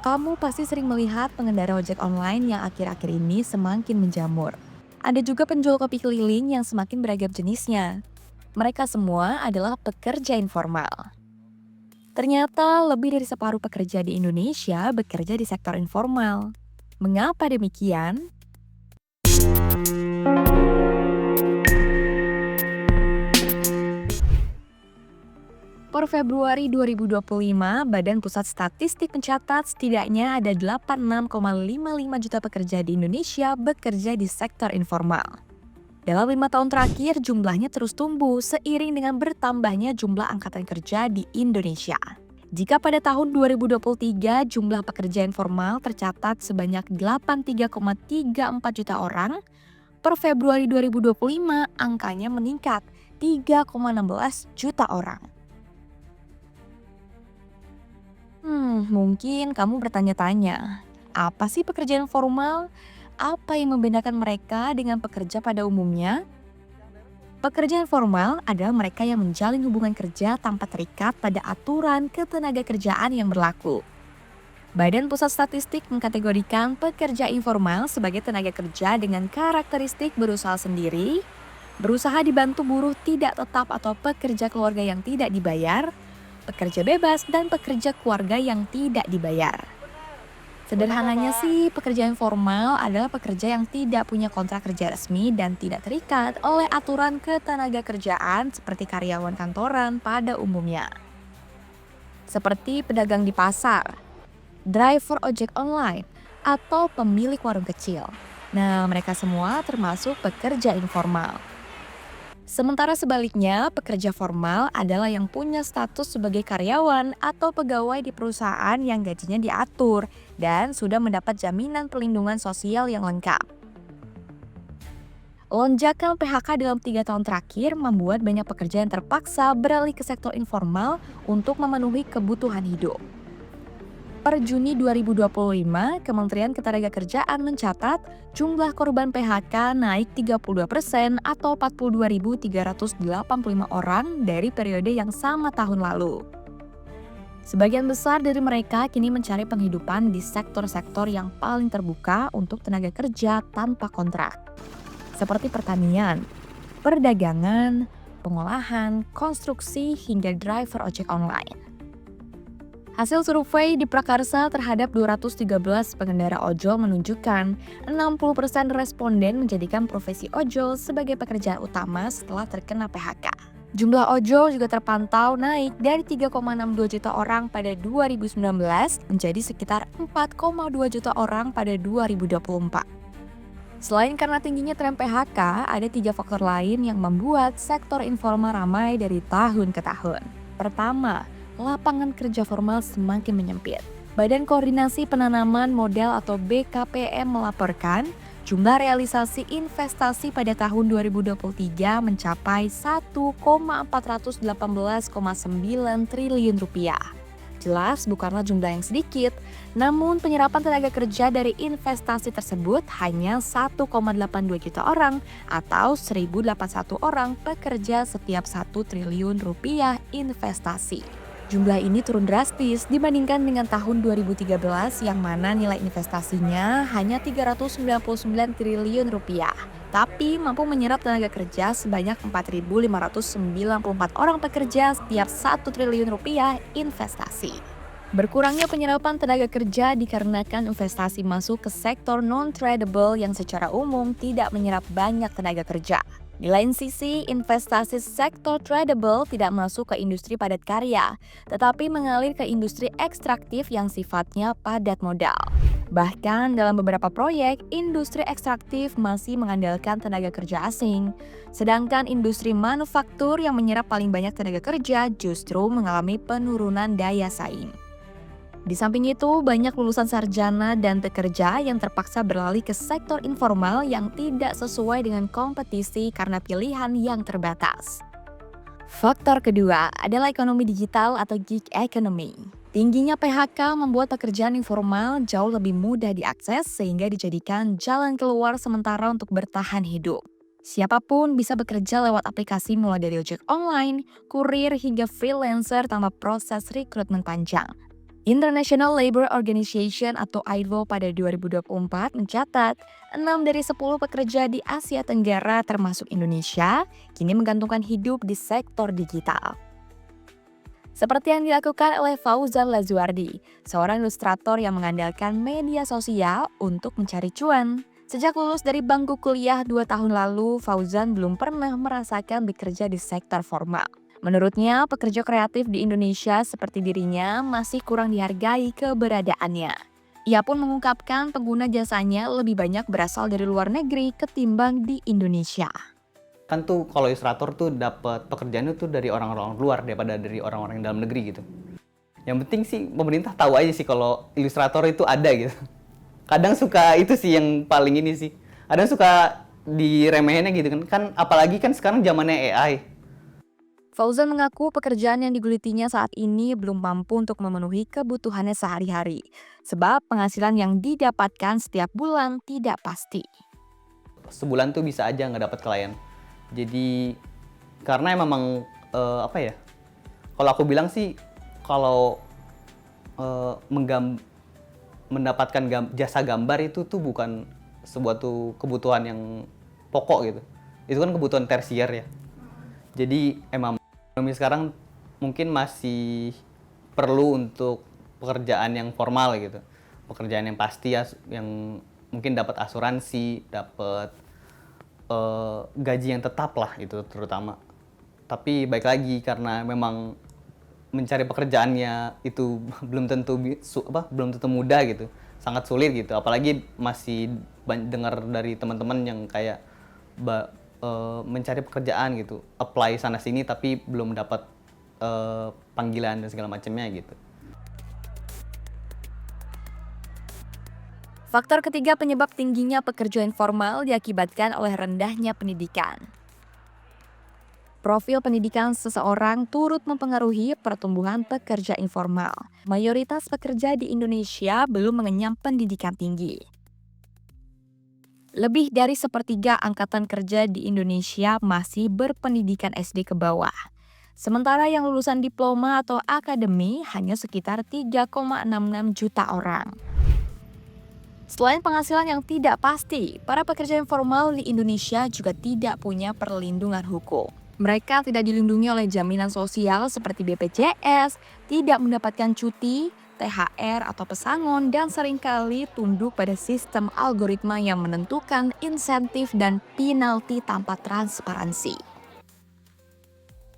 Kamu pasti sering melihat pengendara ojek online yang akhir-akhir ini semakin menjamur. Ada juga penjual kopi keliling yang semakin beragam jenisnya. Mereka semua adalah pekerja informal. Ternyata lebih dari separuh pekerja di Indonesia bekerja di sektor informal. Mengapa demikian? Per Februari 2025, Badan Pusat Statistik mencatat setidaknya ada 86,55 juta pekerja di Indonesia bekerja di sektor informal. Dalam 5 tahun terakhir, jumlahnya terus tumbuh seiring dengan bertambahnya jumlah angkatan kerja di Indonesia. Jika pada tahun 2023 jumlah pekerja informal tercatat sebanyak 83,34 juta orang, per Februari 2025 angkanya meningkat 3,16 juta orang. Mungkin kamu bertanya-tanya, apa sih pekerjaan formal? Apa yang membedakan mereka dengan pekerja pada umumnya? Pekerjaan formal adalah mereka yang menjalin hubungan kerja tanpa terikat pada aturan ketenagakerjaan yang berlaku. Badan Pusat Statistik mengkategorikan pekerja informal sebagai tenaga kerja dengan karakteristik berusaha sendiri, berusaha dibantu buruh tidak tetap atau pekerja keluarga yang tidak dibayar, pekerja bebas, dan pekerja keluarga yang tidak dibayar. Sederhananya sih, pekerja informal adalah pekerja yang tidak punya kontrak kerja resmi dan tidak terikat oleh aturan ketenagakerjaan seperti karyawan kantoran pada umumnya. Seperti pedagang di pasar, driver ojek online, atau pemilik warung kecil. Nah, mereka semua termasuk pekerja informal. Sementara sebaliknya, pekerja formal adalah yang punya status sebagai karyawan atau pegawai di perusahaan yang gajinya diatur dan sudah mendapat jaminan perlindungan sosial yang lengkap. Lonjakan PHK dalam 3 tahun terakhir membuat banyak pekerja yang terpaksa beralih ke sektor informal untuk memenuhi kebutuhan hidup. Per Juni 2025, Kementerian Ketenagakerjaan mencatat jumlah korban PHK naik 32% atau 42.385 orang dari periode yang sama tahun lalu. Sebagian besar dari mereka kini mencari penghidupan di sektor-sektor yang paling terbuka untuk tenaga kerja tanpa kontrak, seperti pertanian, perdagangan, pengolahan, konstruksi, hingga driver ojek online. Hasil survei di Prakarsa terhadap 213 pengendara ojol menunjukkan 60% responden menjadikan profesi ojol sebagai pekerjaan utama setelah terkena PHK. Jumlah ojol juga terpantau naik dari 3,62 juta orang pada 2019 menjadi sekitar 4,2 juta orang pada 2024. Selain karena tingginya tren PHK, ada 3 faktor lain yang membuat sektor informal ramai dari tahun ke tahun. Pertama, lapangan kerja formal semakin menyempit. Badan Koordinasi Penanaman Modal atau BKPM melaporkan jumlah realisasi investasi pada tahun 2023 mencapai 1,418,9 triliun rupiah. Jelas bukanlah jumlah yang sedikit, namun penyerapan tenaga kerja dari investasi tersebut hanya 1,82 juta orang atau 1.081 orang pekerja setiap 1 triliun rupiah investasi. Jumlah ini turun drastis dibandingkan dengan tahun 2013 yang mana nilai investasinya hanya 399 triliun rupiah, tapi mampu menyerap tenaga kerja sebanyak 4.594 orang pekerja setiap 1 triliun rupiah investasi. Berkurangnya penyerapan tenaga kerja dikarenakan investasi masuk ke sektor non-tradable yang secara umum tidak menyerap banyak tenaga kerja. Di lain sisi, investasi sektor tradable tidak masuk ke industri padat karya, tetapi mengalir ke industri ekstraktif yang sifatnya padat modal. Bahkan dalam beberapa proyek, industri ekstraktif masih mengandalkan tenaga kerja asing, sedangkan industri manufaktur yang menyerap paling banyak tenaga kerja justru mengalami penurunan daya saing. Di samping itu, banyak lulusan sarjana dan pekerja yang terpaksa beralih ke sektor informal yang tidak sesuai dengan kompetisi karena pilihan yang terbatas. Faktor kedua adalah ekonomi digital atau gig economy. Tingginya PHK membuat pekerjaan informal jauh lebih mudah diakses sehingga dijadikan jalan keluar sementara untuk bertahan hidup. Siapapun bisa bekerja lewat aplikasi mulai dari ojek online, kurir, hingga freelancer tanpa proses rekrutmen panjang. International Labour Organization atau ILO pada 2024 mencatat 6 dari 10 pekerja di Asia Tenggara termasuk Indonesia kini menggantungkan hidup di sektor digital. Seperti yang dilakukan oleh Fauzan Lazuardi, seorang ilustrator yang mengandalkan media sosial untuk mencari cuan. Sejak lulus dari bangku kuliah 2 tahun lalu, Fauzan belum pernah merasakan bekerja di sektor formal. Menurutnya, pekerja kreatif di Indonesia seperti dirinya masih kurang dihargai keberadaannya. Ia pun mengungkapkan pengguna jasanya lebih banyak berasal dari luar negeri ketimbang di Indonesia. Kan tuh kalau ilustrator tuh dapat pekerjaan itu dari orang-orang luar daripada dari orang-orang dalam negeri gitu. Yang penting sih pemerintah tahu aja sih kalau ilustrator itu ada gitu. Kadang suka itu sih yang paling ini sih. Kadang suka diremehinnya gitu kan. Kan apalagi kan sekarang zamannya AI. Fauzan mengaku pekerjaan yang digulitinya saat ini belum mampu untuk memenuhi kebutuhannya sehari-hari, sebab penghasilan yang didapatkan setiap bulan tidak pasti. Sebulan tuh bisa aja nggak dapat klien. Jadi karena memang apa ya? Kalau aku bilang sih kalau mendapatkan jasa gambar itu tuh bukan sebuah tuh kebutuhan yang pokok gitu. Itu kan kebutuhan tersier ya. Jadi emang ekonomi sekarang mungkin masih perlu untuk pekerjaan yang formal gitu. Pekerjaan yang pasti ya, yang mungkin dapat asuransi, dapat gaji yang tetap lah itu terutama. Tapi baik lagi karena memang mencari pekerjaannya itu belum tentu mudah gitu. Sangat sulit gitu. Apalagi masih dengar dari teman-teman yang kayak mencari pekerjaan gitu, apply sana sini tapi belum dapat panggilan dan segala macamnya gitu. Faktor ketiga penyebab tingginya pekerja informal diakibatkan oleh rendahnya pendidikan. Profil pendidikan seseorang turut mempengaruhi pertumbuhan pekerja informal. Mayoritas pekerja di Indonesia belum mengenyam pendidikan tinggi. Lebih dari sepertiga angkatan kerja di Indonesia masih berpendidikan SD ke bawah. Sementara yang lulusan diploma atau akademi hanya sekitar 3,66 juta orang. Selain penghasilan yang tidak pasti, para pekerja informal di Indonesia juga tidak punya perlindungan hukum. Mereka tidak dilindungi oleh jaminan sosial seperti BPJS, tidak mendapatkan cuti, THR atau pesangon, dan seringkali tunduk pada sistem algoritma yang menentukan insentif dan penalti tanpa transparansi.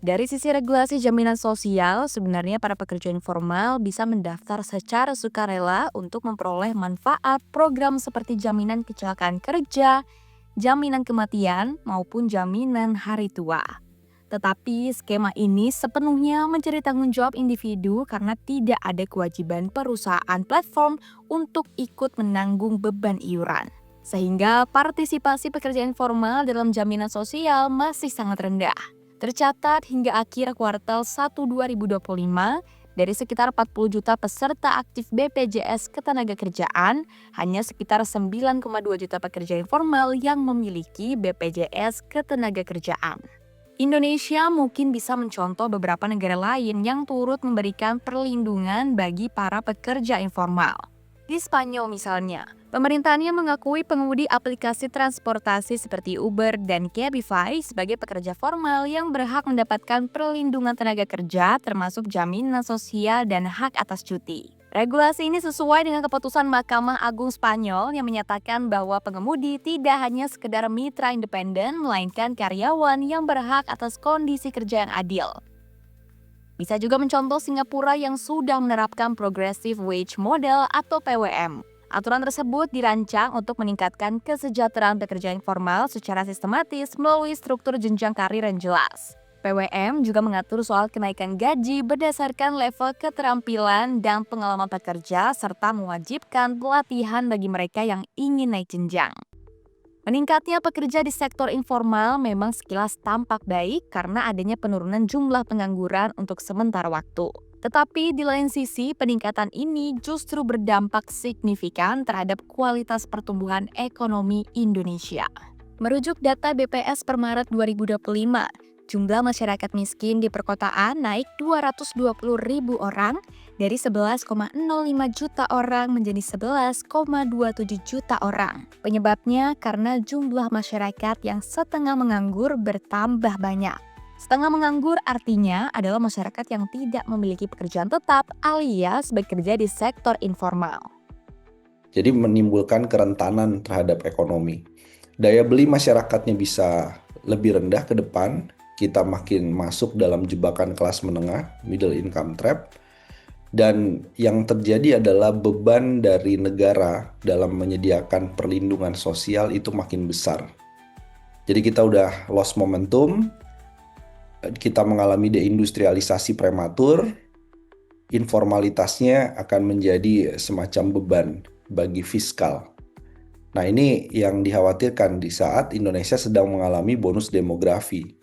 Dari sisi regulasi jaminan sosial, sebenarnya para pekerja informal bisa mendaftar secara sukarela untuk memperoleh manfaat program seperti jaminan kecelakaan kerja, jaminan kematian, maupun jaminan hari tua. Tetapi skema ini sepenuhnya menjadi tanggung jawab individu karena tidak ada kewajiban perusahaan platform untuk ikut menanggung beban iuran. Sehingga partisipasi pekerja informal dalam jaminan sosial masih sangat rendah. Tercatat hingga akhir kuartal 1 2025, dari sekitar 40 juta peserta aktif BPJS Ketenagakerjaan, hanya sekitar 9,2 juta pekerja informal yang memiliki BPJS Ketenagakerjaan. Indonesia mungkin bisa mencontoh beberapa negara lain yang turut memberikan perlindungan bagi para pekerja informal. Di Spanyol misalnya, pemerintahnya mengakui pengemudi aplikasi transportasi seperti Uber dan Cabify sebagai pekerja formal yang berhak mendapatkan perlindungan tenaga kerja termasuk jaminan sosial dan hak atas cuti. Regulasi ini sesuai dengan keputusan Mahkamah Agung Spanyol yang menyatakan bahwa pengemudi tidak hanya sekedar mitra independen, melainkan karyawan yang berhak atas kondisi kerja yang adil. Bisa juga mencontoh Singapura yang sudah menerapkan Progressive Wage Model atau PWM. Aturan tersebut dirancang untuk meningkatkan kesejahteraan pekerja informal secara sistematis melalui struktur jenjang karir yang jelas. PWM juga mengatur soal kenaikan gaji berdasarkan level keterampilan dan pengalaman pekerja serta mewajibkan pelatihan bagi mereka yang ingin naik jenjang. Meningkatnya pekerja di sektor informal memang sekilas tampak baik karena adanya penurunan jumlah pengangguran untuk sementara waktu. Tetapi di lain sisi, peningkatan ini justru berdampak signifikan terhadap kualitas pertumbuhan ekonomi Indonesia. Merujuk data BPS per Maret 2025, Jumlah masyarakat miskin di perkotaan naik 220.000 orang dari 11,05 juta orang menjadi 11,27 juta orang. Penyebabnya karena jumlah masyarakat yang setengah menganggur bertambah banyak. Setengah menganggur artinya adalah masyarakat yang tidak memiliki pekerjaan tetap alias bekerja di sektor informal. Jadi menimbulkan kerentanan terhadap ekonomi. Daya beli masyarakatnya bisa lebih rendah ke depan, kita makin masuk dalam jebakan kelas menengah, middle income trap, dan yang terjadi adalah beban dari negara dalam menyediakan perlindungan sosial itu makin besar. Jadi kita udah lost momentum, kita mengalami deindustrialisasi prematur, informalitasnya akan menjadi semacam beban bagi fiskal. Nah, ini yang dikhawatirkan di saat Indonesia sedang mengalami bonus demografi.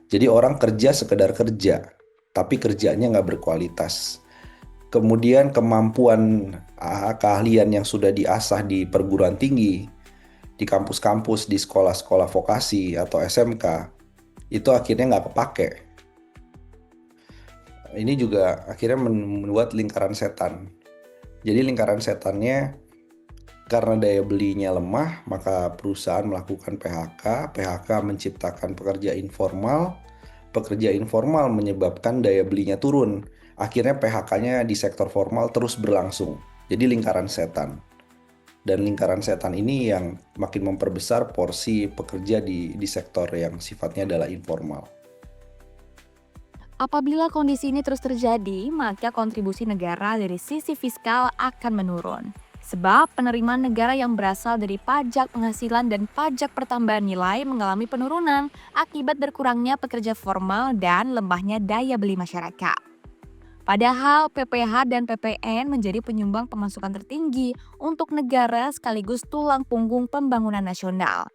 Jadi orang kerja sekedar kerja, tapi kerjanya nggak berkualitas. Kemudian kemampuan keahlian yang sudah diasah di perguruan tinggi, di kampus-kampus, di sekolah-sekolah vokasi atau SMK, itu akhirnya nggak kepake. Ini juga akhirnya membuat lingkaran setan. Jadi lingkaran setannya, karena daya belinya lemah, maka perusahaan melakukan PHK. PHK menciptakan pekerja informal menyebabkan daya belinya turun. Akhirnya PHK-nya di sektor formal terus berlangsung. Jadi lingkaran setan. Dan lingkaran setan ini yang makin memperbesar porsi pekerja di sektor yang sifatnya adalah informal. Apabila kondisi ini terus terjadi, maka kontribusi negara dari sisi fiskal akan menurun. Sebab penerimaan negara yang berasal dari pajak penghasilan dan pajak pertambahan nilai mengalami penurunan akibat berkurangnya pekerja formal dan lemahnya daya beli masyarakat. Padahal PPH dan PPN menjadi penyumbang pemasukan tertinggi untuk negara sekaligus tulang punggung pembangunan nasional.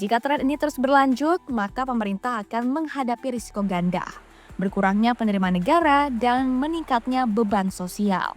Jika tren ini terus berlanjut, maka pemerintah akan menghadapi risiko ganda, berkurangnya penerimaan negara dan meningkatnya beban sosial.